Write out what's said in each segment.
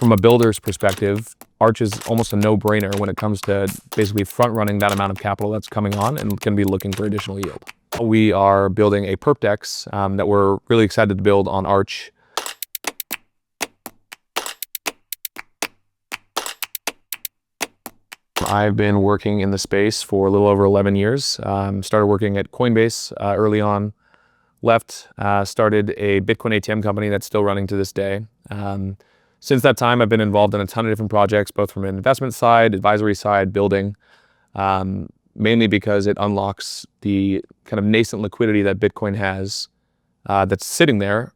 from a builder's perspective, Arch is almost a no-brainer when it comes to basically front-running that amount of capital that's coming on and going to be looking for additional yield. We are building a Perp DEX that we're really excited to build on Arch. I've been working in the space for a little over 11 years. Started working at Coinbase early on, left, started a Bitcoin ATM company that's still running to this day. Since that time, I've been involved in a ton of different projects, both from an investment side, advisory side, building, mainly because it unlocks the kind of nascent liquidity that Bitcoin has that's sitting there,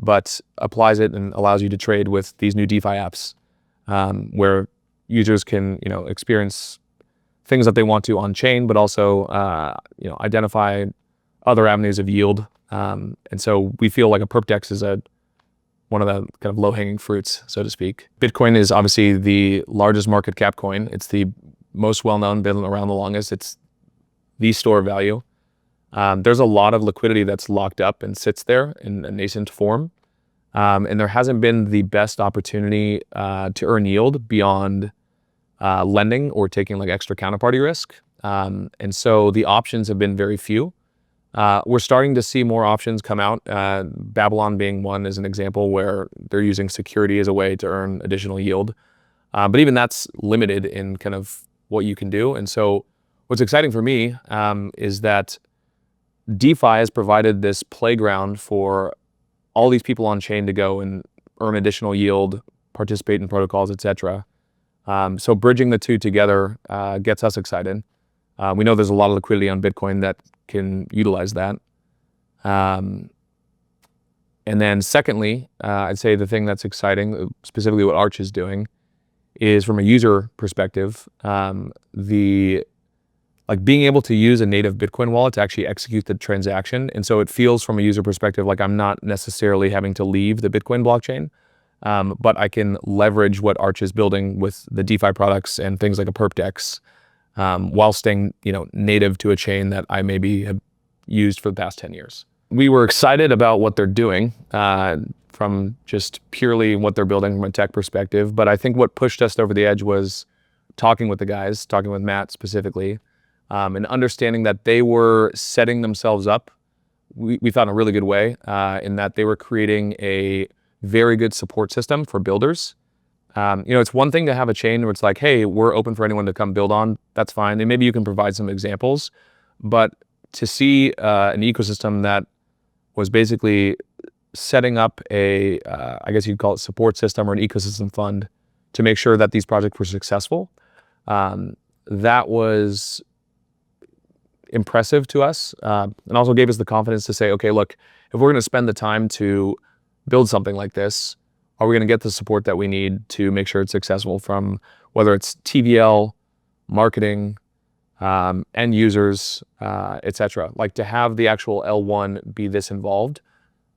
but applies it and allows you to trade with these new DeFi apps where users can, experience things that they want to on chain, but also, identify other avenues of yield. And so we feel like a Perp DEX is one of the kind of low-hanging fruits, so to speak. Bitcoin is obviously the largest market cap coin. It's the most well-known, been around the longest. It's the store of value. There's a lot of liquidity that's locked up and sits there in a nascent form. And there hasn't been the best opportunity to earn yield beyond lending or taking like extra counterparty risk. And so the options have been very few. We're starting to see more options come out, Babylon being one as an example where they're using security as a way to earn additional yield. But even that's limited in kind of what you can do. And so what's exciting for me is that DeFi has provided this playground for all these people on chain to go and earn additional yield, participate in protocols, etc. So bridging the two together gets us excited. We know there's a lot of liquidity on Bitcoin that can utilize that. And then secondly, I'd say the thing that's exciting, specifically what Arch is doing, is from a user perspective, being able to use a native Bitcoin wallet to actually execute the transaction. And so it feels from a user perspective like I'm not necessarily having to leave the Bitcoin blockchain, but I can leverage what Arch is building with the DeFi products and things like a Perp DEX, while staying, native to a chain that I maybe have used for the past 10 years. We were excited about what they're doing from just purely what they're building from a tech perspective. But I think what pushed us over the edge was talking with the guys, talking with Matt specifically, and understanding that they were setting themselves up, we thought in a really good way, in that they were creating a very good support system for builders. It's one thing to have a chain where it's like, hey, we're open for anyone to come build on. That's fine. And maybe you can provide some examples. But to see an ecosystem that was basically setting up I guess you'd call it support system or an ecosystem fund to make sure that these projects were successful, that was impressive to us, and also gave us the confidence to say, okay, look, if we're going to spend the time to build something like this, are we going to get the support that we need to make sure it's successful, from whether it's TVL, marketing, end users, etc. Like, to have the actual L1 be this involved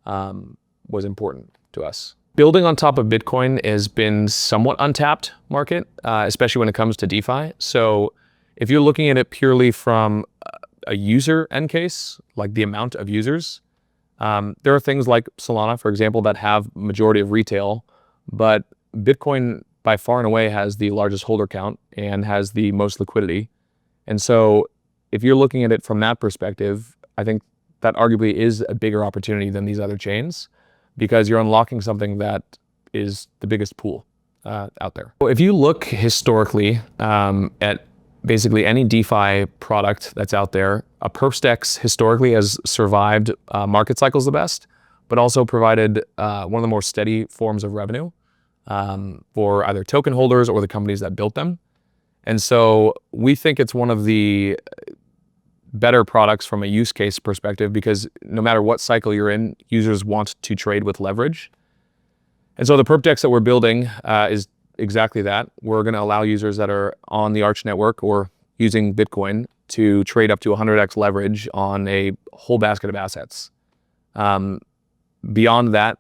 was important to us. Building on top of Bitcoin has been somewhat untapped market, especially when it comes to DeFi. So if you're looking at it purely from a user end case, like the amount of users, there are things like Solana, for example, that have majority of retail, but Bitcoin by far and away has the largest holder count and has the most liquidity. And so if you're looking at it from that perspective, I think that arguably is a bigger opportunity than these other chains, because you're unlocking something that is the biggest pool out there. If you look historically at basically any DeFi product that's out there, a Perp DEX historically has survived market cycles the best, but also provided one of the more steady forms of revenue for either token holders or the companies that built them. And so we think it's one of the better products from a use case perspective, because no matter what cycle you're in, users want to trade with leverage. And so the Perp DEX that we're building is exactly that. We're going to allow users that are on the Arch network or using Bitcoin to trade up to 100x leverage on a whole basket of assets. Beyond that,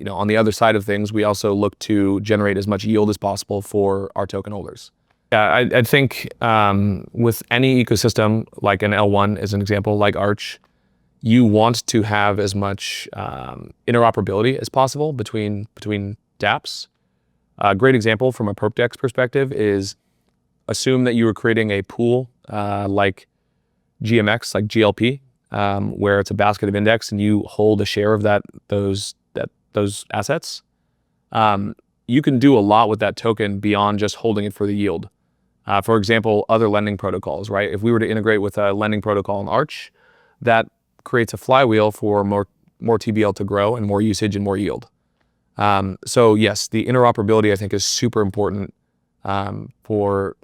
on the other side of things, we also look to generate as much yield as possible for our token holders. Yeah, I think with any ecosystem, like an L1 as an example, like Arch, you want to have as much interoperability as possible between dApps. A great example from a Perp DEX perspective is assume that you were creating a pool like GMX, like GLP, where it's a basket of index and you hold a share of those assets. You can do a lot with that token beyond just holding it for the yield. For example, other lending protocols, right? If we were to integrate with a lending protocol in Arch, that creates a flywheel for more TBL to grow and more usage and more yield. So yes, the interoperability I think is super important for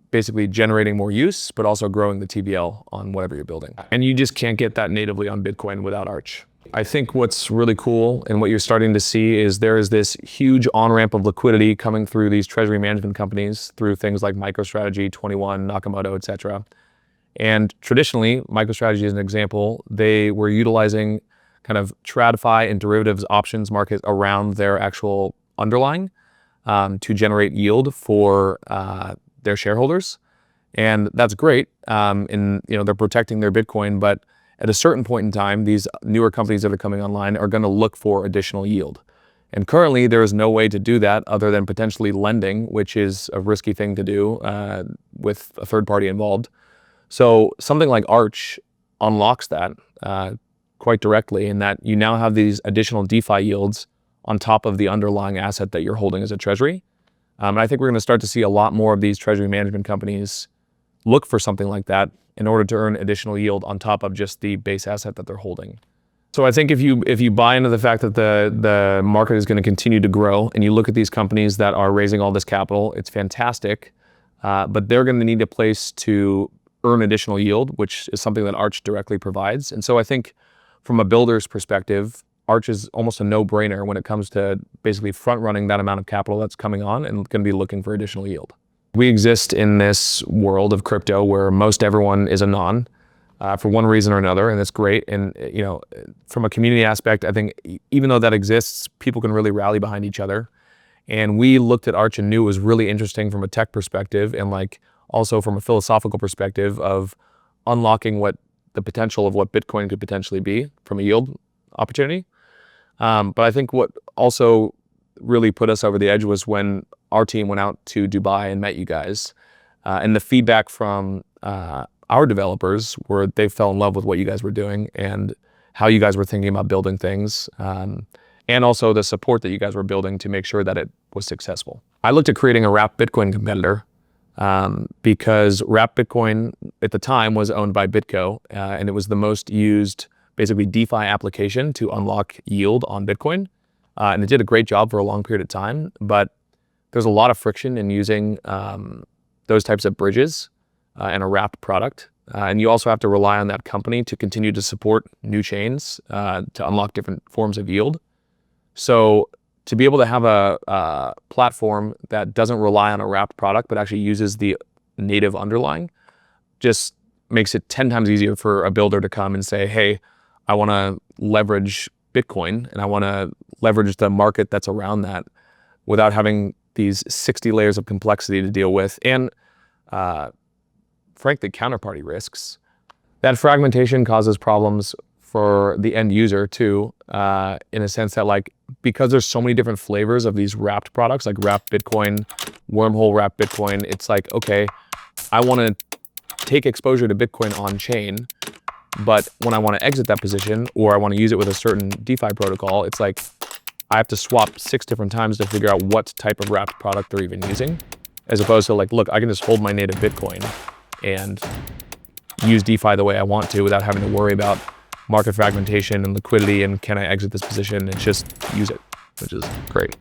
basically generating more use, but also growing the TBL on whatever you're building. And you just can't get that natively on Bitcoin without Arch. I think what's really cool and what you're starting to see is there is this huge on-ramp of liquidity coming through these treasury management companies through things like MicroStrategy, 21, Nakamoto, etc. And traditionally, MicroStrategy is an example, they were utilizing kind of TradFi and derivatives options market around their actual underlying to generate yield for their shareholders. And that's great. And they're protecting their Bitcoin, but at a certain point in time, these newer companies that are coming online are going to look for additional yield. And currently, there is no way to do that other than potentially lending, which is a risky thing to do with a third party involved. So something like Arch unlocks that quite directly in that you now have these additional DeFi yields on top of the underlying asset that you're holding as a treasury. And I think we're going to start to see a lot more of these treasury management companies look for something like that in order to earn additional yield on top of just the base asset that they're holding. So I think if you buy into the fact that the market is going to continue to grow and you look at these companies that are raising all this capital, it's fantastic, but they're going to need a place to earn additional yield, which is something that Arch directly provides. And so I think from a builder's perspective, Arch is almost a no-brainer when it comes to basically front-running that amount of capital that's coming on and going to be looking for additional yield. We exist in this world of crypto where most everyone is a non for one reason or another, and it's great. And from a community aspect, I think even though that exists, people can really rally behind each other. And we looked at Arch and knew it was really interesting from a tech perspective and also from a philosophical perspective of unlocking what the potential of what Bitcoin could potentially be from a yield opportunity. But I think what also really put us over the edge was when our team went out to Dubai and met you guys. And the feedback from our developers were they fell in love with what you guys were doing and how you guys were thinking about building things. And also the support that you guys were building to make sure that it was successful. I looked at creating a wrapped Bitcoin competitor because wrapped Bitcoin at the time was owned by BitGo, and it was the most used basically DeFi application to unlock yield on Bitcoin. And it did a great job for a long period of time, but there's a lot of friction in using those types of bridges and a wrapped product. And you also have to rely on that company to continue to support new chains to unlock different forms of yield. So to be able to have a platform that doesn't rely on a wrapped product, but actually uses the native underlying, just makes it 10 times easier for a builder to come and say, hey, I want to leverage Bitcoin and I want to leverage the market that's around that without having these 60 layers of complexity to deal with and frankly, counterparty risks. That fragmentation causes problems for the end user too, in a sense that because there's so many different flavors of these wrapped products, like wrapped Bitcoin, wormhole wrapped Bitcoin, it's like, okay, I want to take exposure to Bitcoin on chain, but when I want to exit that position or I want to use it with a certain DeFi protocol, it's like I have to swap 6 different times to figure out what type of wrapped product they're even using, as opposed to look, I can just hold my native Bitcoin and use DeFi the way I want to without having to worry about market fragmentation and liquidity and can I exit this position and just use it, which is great.